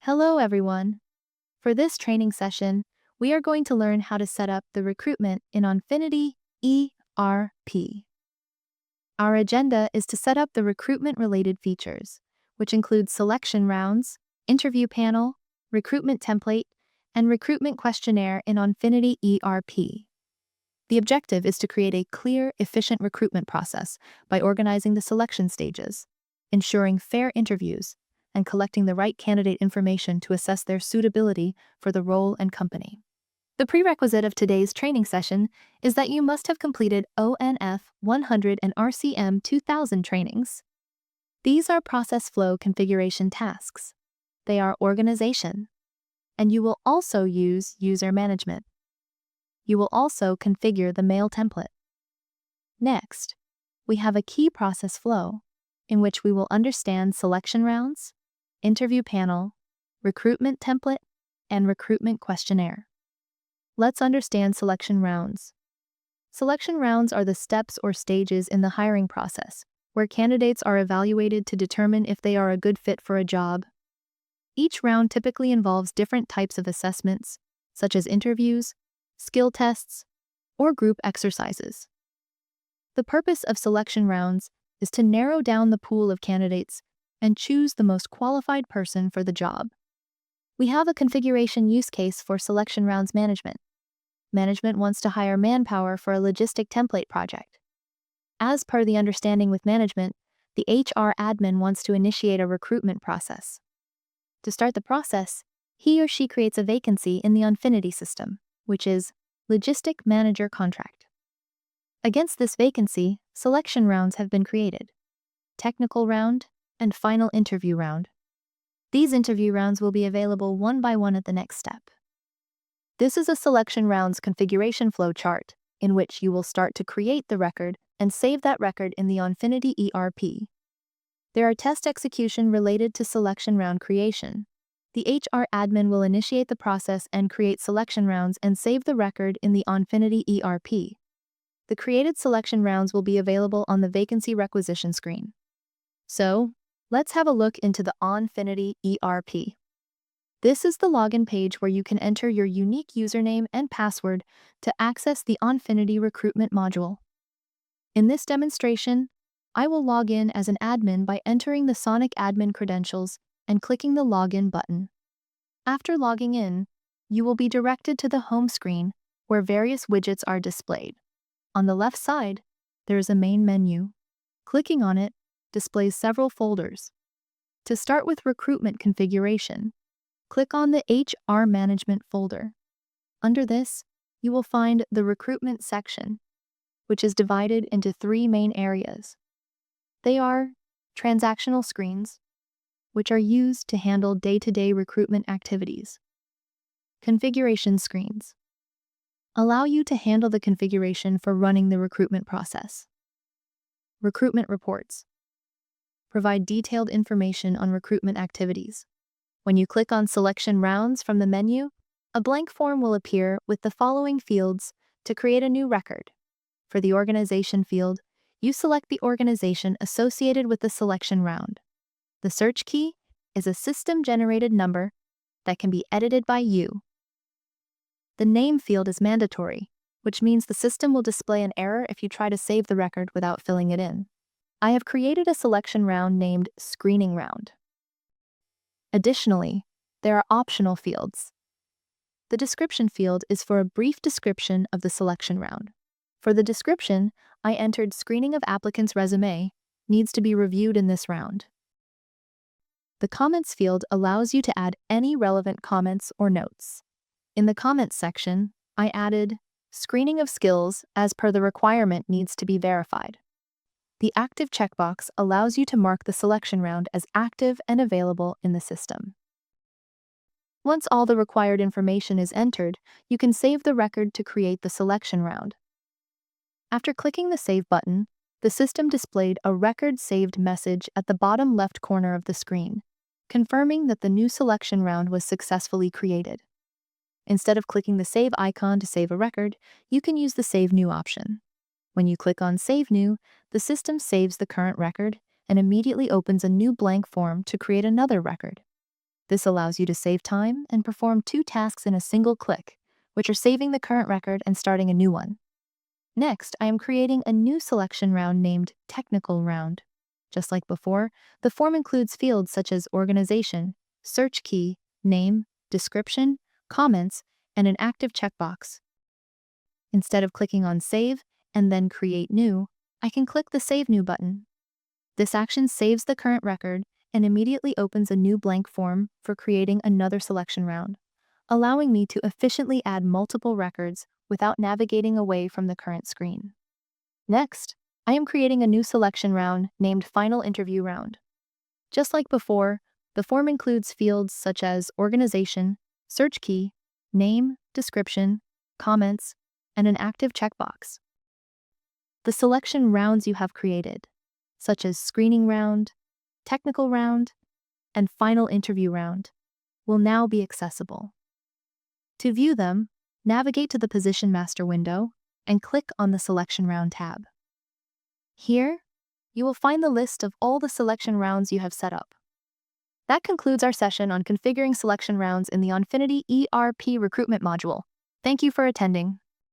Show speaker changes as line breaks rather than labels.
Hello, everyone. For this training session, we are going to learn how to set up the recruitment in Onfinity ERP. Our agenda is to set up the recruitment-related features, which include selection rounds, interview panel, recruitment template, and recruitment questionnaire in Onfinity ERP. The objective is to create a clear, efficient recruitment process by organizing the selection stages, ensuring fair interviews, and collecting the right candidate information to assess their suitability for the role and company. The prerequisite of today's training session is that you must have completed ONF 100 and RCM 2000 trainings. These are process flow configuration tasks. They are organization. And you will also use user management. You will also configure the mail template. Next, we have a key process flow, in which we will understand selection rounds, interview panel, recruitment template, and recruitment questionnaire. Let's understand selection rounds. Selection rounds are the steps or stages in the hiring process, where candidates are evaluated to determine if they are a good fit for a job. Each round typically involves different types of assessments, such as interviews, skill tests, or group exercises. The purpose of selection rounds is to narrow down the pool of candidates and choose the most qualified person for the job. We have a configuration use case for selection rounds management. Management wants to hire manpower for a logistic template project. As per the understanding with management, the HR admin wants to initiate a recruitment process. To start the process, he or she creates a vacancy in the Onfinity system, which is Logistic Manager Contract. Against this vacancy, selection rounds have been created: technical round and final interview round. These interview rounds will be available one by one at the next step. This is a selection rounds configuration flow chart, in which you will start to create the record and save that record in the Onfinity ERP. There are test execution related to selection round creation. The HR admin will initiate the process and create selection rounds and save the record in the Onfinity ERP. The created selection rounds will be available on the vacancy requisition screen. So, let's have a look into the Onfinity ERP. This is the login page where you can enter your unique username and password to access the Onfinity recruitment module. In this demonstration, I will log in as an admin by entering the Sonic admin credentials and clicking the Login button. After logging in, you will be directed to the home screen where various widgets are displayed. On the left side, there is a main menu. Clicking on it displays several folders. To start with recruitment configuration, click on the HR Management folder. Under this, you will find the Recruitment section, which is divided into three main areas. They are transactional screens, which are used to handle day-to-day recruitment activities. Configuration screens allow you to handle the configuration for running the recruitment process. Recruitment reports provide detailed information on recruitment activities. When you click on Selection Rounds from the menu, a blank form will appear with the following fields to create a new record. For the organization field, you select the organization associated with the selection round. The search key is a system-generated number that can be edited by you. The name field is mandatory, which means the system will display an error if you try to save the record without filling it in. I have created a selection round named Screening Round. Additionally, there are optional fields. The description field is for a brief description of the selection round. For the description, I entered screening of applicant's resume needs to be reviewed in this round. The comments field allows you to add any relevant comments or notes. In the comments section, I added screening of skills as per the requirement needs to be verified. The active checkbox allows you to mark the selection round as active and available in the system. Once all the required information is entered, you can save the record to create the selection round. After clicking the Save button, the system displayed a record saved message at the bottom left corner of the screen, confirming that the new selection round was successfully created. Instead of clicking the Save icon to save a record, you can use the Save New option. When you click on Save New, the system saves the current record and immediately opens a new blank form to create another record. This allows you to save time and perform 2 tasks in a single click, which are saving the current record and starting a new one. Next, I am creating a new selection round named Technical Round. Just like before, the form includes fields such as organization, search key, name, description, comments, and an active checkbox. Instead of clicking on Save and then Create New, I can click the Save New button. This action saves the current record and immediately opens a new blank form for creating another selection round, allowing me to efficiently add multiple records without navigating away from the current screen. Next, I am creating a new selection round named Final Interview Round. Just like before, the form includes fields such as organization, search key, name, description, comments, and an active checkbox. The selection rounds you have created, such as screening round, technical round, and final interview round, will now be accessible. To view them, navigate to the Position Master window and click on the Selection Round tab. Here, you will find the list of all the selection rounds you have set up. That concludes our session on configuring selection rounds in the Onfinity ERP recruitment module. Thank you for attending.